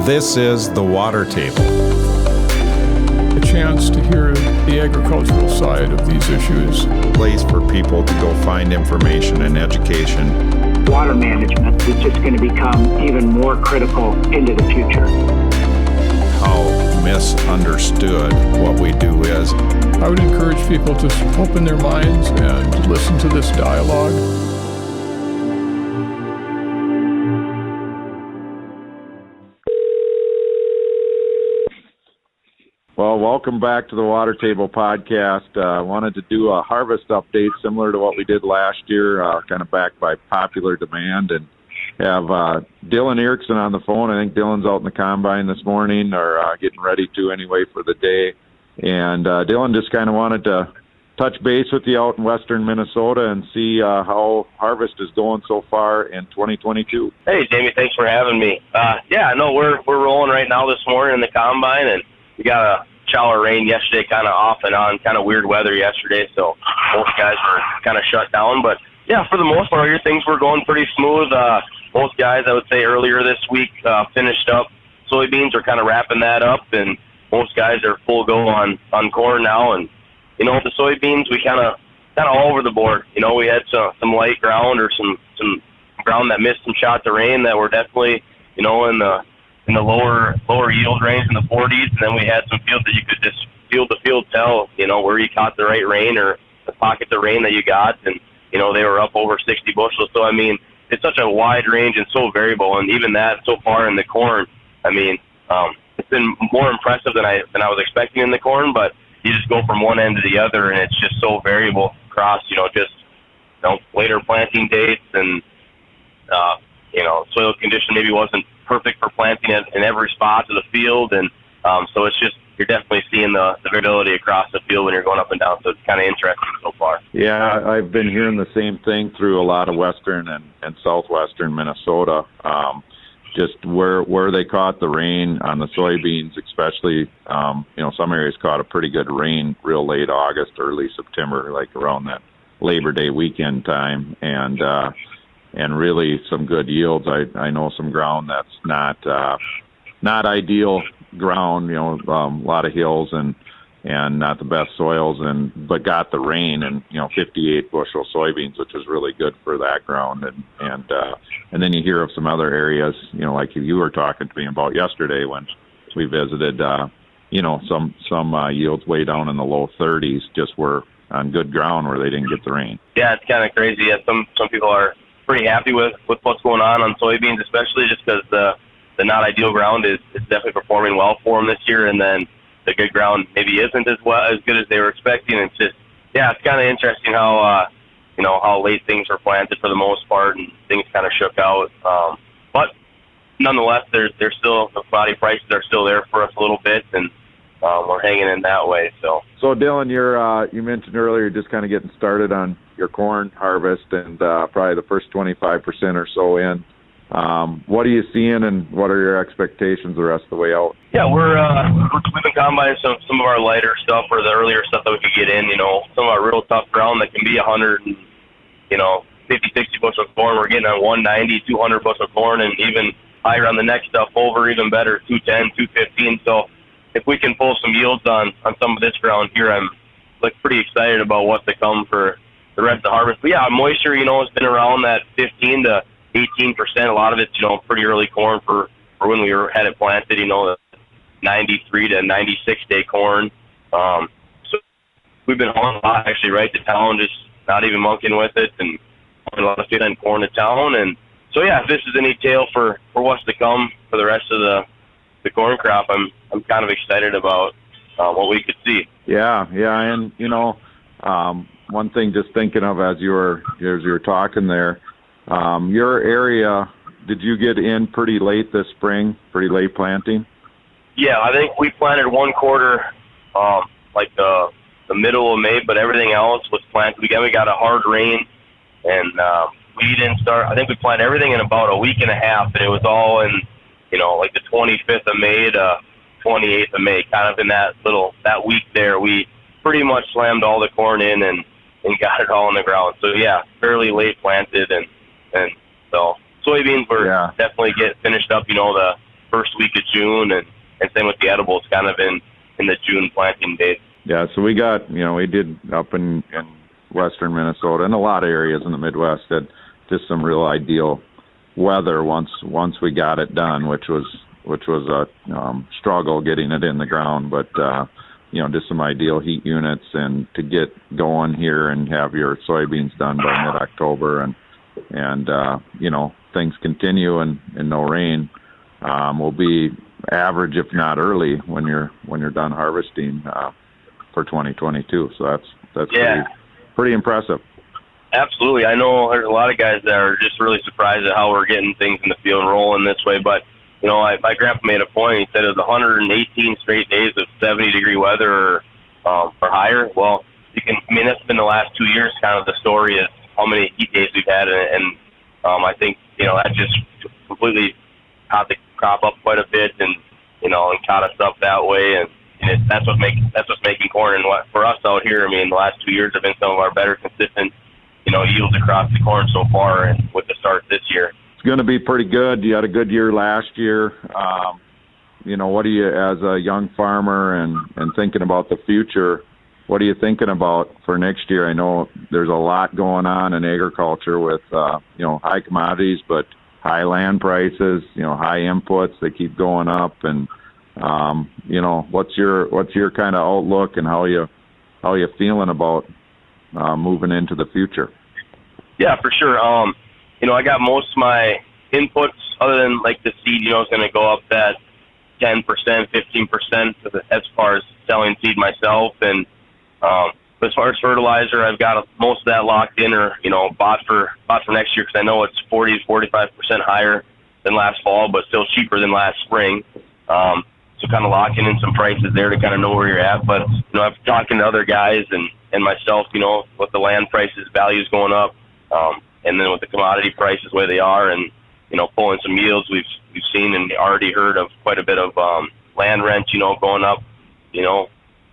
This is The Water Table. A chance to hear the agricultural side of these issues. A place for people to go find information and education. Water management is just going to become even more critical into the future. How misunderstood what we do is. I would encourage people to open their minds and listen to this dialogue. Well, welcome back to the Water Table Podcast. I wanted to do a harvest update similar to what we did last year, kind of backed by popular demand, and have Dylan Erickson on the phone. I think Dylan's out in the combine this morning, or getting ready to anyway for the day. And Dylan just kind of wanted to touch base with you out in western Minnesota and see how harvest is going so far in 2022. Hey, Jamie, thanks for having me. We're rolling right now this morning in the combine, and we got a shower rain yesterday, kind of off and on, kind of weird weather yesterday, so both guys were kind of shut down. But, yeah, for the most part, your things were going pretty smooth. Both guys, I would say, earlier this week finished up soybeans, are kind of wrapping that up, and most guys are full go on corn now. And, you know, the soybeans, we kind of all over the board. You know, we had some light ground or some ground that missed some shots of rain that were definitely, you know, in the lower yield range in the 40s, and then we had some fields that you could just field to field tell, you know, where you caught the right rain or the pockets of rain that you got, and, you know, they were up over 60 bushels. So, I mean, it's such a wide range and so variable, and even that so far in the corn, I mean, it's been more impressive than I was expecting in the corn, but you just go from one end to the other, and it's just so variable across, you know, just, you know, later planting dates, and, you know, soil condition maybe wasn't perfect for planting in every spot of the field, and so it's just, you're definitely seeing the variability across the field when you're going up and down, so it's kind of interesting so far. Yeah, I've been hearing the same thing through a lot of western and southwestern Minnesota, just where they caught the rain on the soybeans, especially, you know, some areas caught a pretty good rain real late August, early September, like around that Labor Day weekend time, and really some good yields. I know some ground that's not ideal ground, you know, a lot of hills and not the best soils, but got the rain, and, you know, 58 bushel soybeans, which is really good for that ground. And then you hear of some other areas, you know, like you were talking to me about yesterday when we visited, you know, some yields way down in the low 30s just were on good ground where they didn't get the rain. Yeah, it's kind of crazy. Yeah, some people are pretty happy with what's going on soybeans, especially just because the not ideal ground is definitely performing well for them this year, and then the good ground maybe isn't as good as they were expecting. It's just, yeah, it's kind of interesting how you know, how late things were planted for the most part, and things kind of shook out. But nonetheless, there's still, the commodity prices are still there for us a little bit, and we're hanging in that way. So Dylan, you mentioned earlier just kind of getting started on your corn harvest, and probably the first 25% or so in. What are you seeing, and what are your expectations the rest of the way out? Yeah, we've been combining some of our lighter stuff, or the earlier stuff that we could get in. You know, some of our real tough ground that can be 100 and, you know, 50, 60 bushel of corn. We're getting on 190, 200 bushel of corn, and even higher on the next stuff, over even better, 210, 215. So if we can pull some yields on some of this ground here, I'm pretty excited about what's to come for the rest of the harvest. But yeah, moisture, you know, has been around that 15 to 18%. A lot of it's, you know, pretty early corn for when we had it planted, you know, the 93 to 96 day corn. So we've been hauling a lot actually right to town, just not even monkeying with it, and hauling a lot of 15 corn to town. And so yeah, if this is any tale for what's to come for the rest of the corn crop, I'm kind of excited about what we could see. Yeah, and you know, one thing just thinking of as you were talking there, your area, did you get in pretty late this spring, pretty late planting? Yeah, I think we planted one quarter, like the middle of May, but everything else was planted. We got a hard rain, and we didn't start. I think we planted everything in about a week and a half, and it was all in, you know, like the 25th of May to 28th of May, kind of in that week there. We pretty much slammed all the corn in and got it all in the ground. So yeah, fairly late planted, and so soybeans were definitely get finished up. You know, first week of June, and same with the edibles, kind of in the June planting date. Yeah, so we got, we did up in western Minnesota and a lot of areas in the Midwest that just some real ideal weather once we got it done, which was a struggle getting it in the ground, but just some ideal heat units and to get going here and have your soybeans done by mid-October and things continue and no rain will be average if not early when you're done harvesting for 2022. So that's pretty impressive. Absolutely. I know there's a lot of guys that are just really surprised at how we're getting things in the field rolling this way, but my grandpa made a point. He said it was 118 straight days of 70-degree weather or higher. Well, that's been the last 2 years. Kind of the story is how many heat days we've had, and I think that just completely caught the crop up quite a bit, and caught us up that way, and that's what's making corn. And what for us out here, the last 2 years have been some of our better consistent yields across the corn so far, and with the start this year. It's going to be pretty good. You had a good year last year. What are you, as a young farmer and thinking about the future, what are you thinking about for next year? I know there's a lot going on in agriculture with, high commodities, but high land prices, high inputs, they keep going up. And, what's your kind of outlook and how you feeling about moving into the future? Yeah, for sure. I got most of my inputs, other than like the seed, is going to go up that 10%, 15% as far as selling seed myself. And as far as fertilizer, I've got most of that locked in or, bought for next year, because I know it's 40 to 45% higher than last fall, but still cheaper than last spring. So kind of locking in some prices there to kind of know where you're at. But, I've talking to other guys and myself, with the land prices, values going up, and then with the commodity prices the way they are, and pulling some yields, we've seen and already heard of quite a bit of land rent, going up,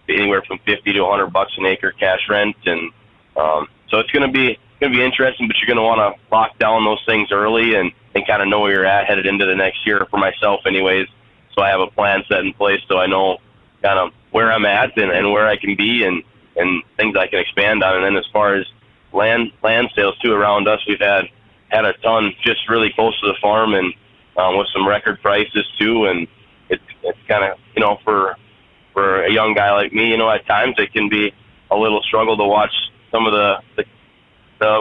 anywhere from $50 to $100 an acre cash rent, and so it's going to be interesting. But you're going to want to lock down those things early and kind of know where you're at headed into the next year. For myself, anyways, so I have a plan set in place, so I know kind of where I'm at and where I can be and things I can expand on. And then as far as land sales too around us, we've had a ton just really close to the farm, and with some record prices too. And it's kind of for a young guy like me, at times it can be a little struggle to watch some of the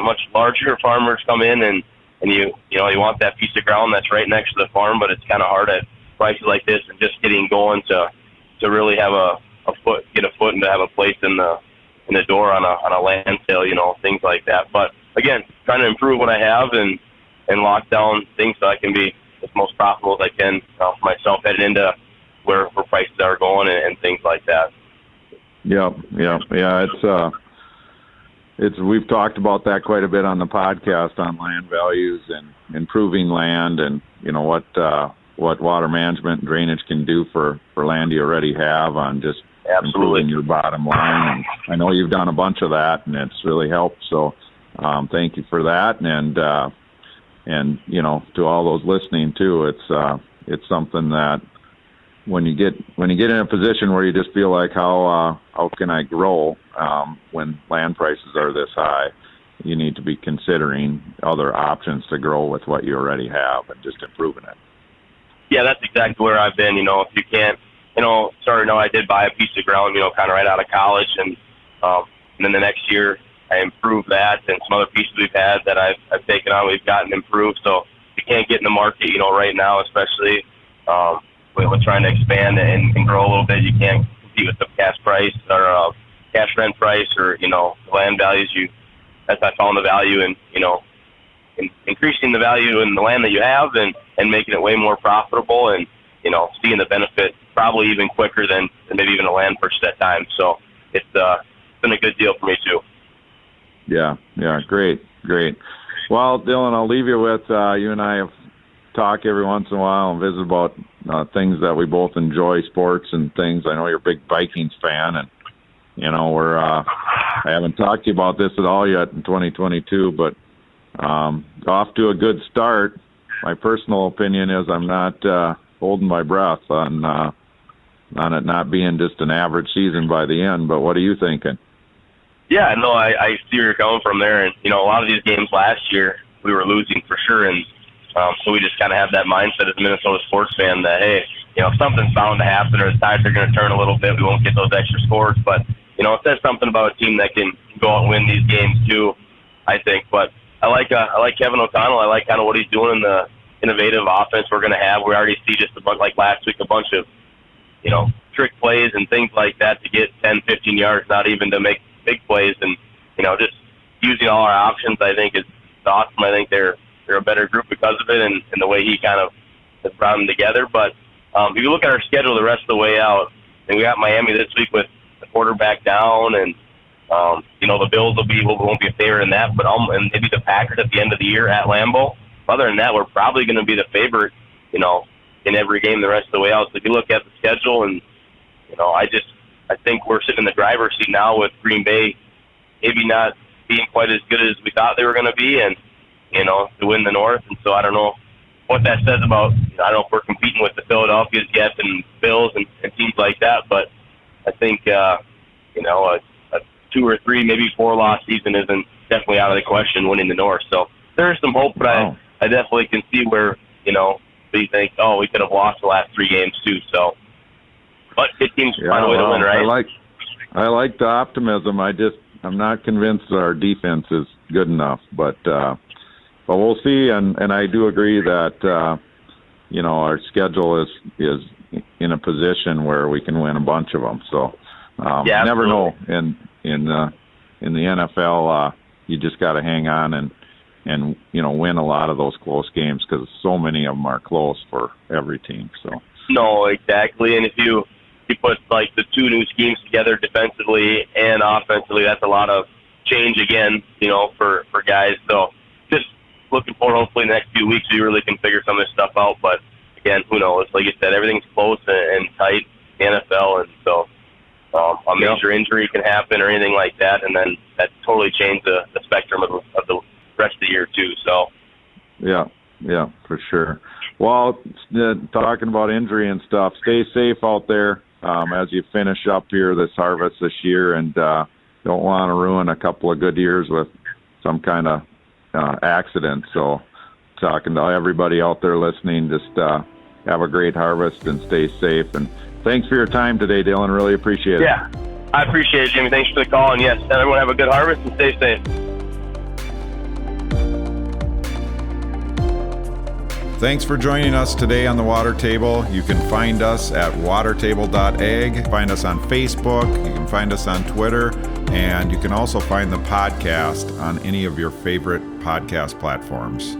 much larger farmers come in and you want that piece of ground that's right next to the farm, but it's kind of hard at prices like this and just getting going to really have get a foot and to have a place in the door on a land sale, things like that. But again, trying to improve what I have and lock down things so I can be as most profitable as I can for myself headed into where prices are going and things like that. Yeah. It's we've talked about that quite a bit on the podcast on land values and improving land and what water management and drainage can do for land you already have on just improving your bottom line. And I know you've done a bunch of that, and it's really helped. So thank you for that. And to all those listening too, it's something that when you get in a position where you just feel like how can I grow when land prices are this high, you need to be considering other options to grow with what you already have and just improving it. Yeah, that's exactly where I've been. If you can't, I did buy a piece of ground, kind of right out of college, and then the next year I improved that, and some other pieces we've had that I've taken on, we've gotten improved. So if you can't get in the market, right now, especially with trying to expand and grow a little bit, you can't compete with the cash price or cash rent price or land values. That's I found the value in in increasing the value in the land that you have and making it way more profitable and seeing the benefit probably even quicker than maybe even a land purchase at times. So it's been a good deal for me too. Yeah, great. Well, Dylan, I'll leave you with you and I have talked every once in a while and visit about things that we both enjoy, sports and things. I know you're a big Vikings fan, and we're I haven't talked to you about this at all yet in 2022, but off to a good start. My personal opinion is I'm not holding my breath on it not being just an average season by the end. But what are you thinking? Yeah, no, I see where you're coming from there. And, a lot of these games last year, we were losing for sure. And so we just kind of have that mindset as a Minnesota sports fan that, hey, something's bound to happen or the tides are going to turn a little bit. We won't get those extra scores. But, it says something about a team that can go out and win these games too, I think. But I like Kevin O'Connell. I like kind of what he's doing in the innovative offense we're going to have. We already see just like last week, a bunch of, trick plays and things like that to get 10, 15 yards, not even to make big plays. And, just using all our options, I think is awesome. I think they're a better group because of it and the way he kind of has brought them together. But if you look at our schedule the rest of the way out, and we got Miami this week with the quarterback down, and the Bills won't be a favorite in that, but and maybe the Packers at the end of the year at Lambeau. Other than that, we're probably going to be the favorite, in every game the rest of the way out. So if you look at the schedule, and I think we're sitting in the driver's seat now with Green Bay, maybe not being quite as good as we thought they were going to be, and to win the North. And so I don't know what that says about. I don't know if we're competing with the Philadelphias yet and Bills and teams like that, but I think a 2 or 3, maybe 4 loss season isn't definitely out of the question winning the North. So there is some hope, but I definitely can see where we think, we could have lost the last 3 games too. So, but good teams find a way to win, right? I like the optimism. I'm not convinced that our defense is good enough, but we'll see. And I do agree that our schedule is in a position where we can win a bunch of them. So never know. In the NFL, you just got to hang on and win a lot of those close games because so many of them are close for every team. So no, exactly. And if you put like the 2 new schemes together defensively and offensively, that's a lot of change again, for guys. So just looking forward, hopefully in the next few weeks we really can figure some of this stuff out. But again, who knows? Like you said, everything's close and tight in the NFL, and so a major injury can happen or anything like that, and then that totally changed the spectrum of the rest of the year too. So yeah, for sure. Well, talking about injury and stuff, stay safe out there as you finish up here this harvest this year, and don't want to ruin a couple of good years with some kind of accident. So talking to everybody out there listening, just have a great harvest and stay safe. And thanks for your time today, Dylan. Really appreciate it. Yeah, I appreciate it, Jimmy. Thanks for the call. And yes, everyone have a good harvest and stay safe. Thanks for joining us today on the Water Table. You can find us at watertable.ag. Find us on Facebook. You can find us on Twitter. And you can also find the podcast on any of your favorite podcast platforms.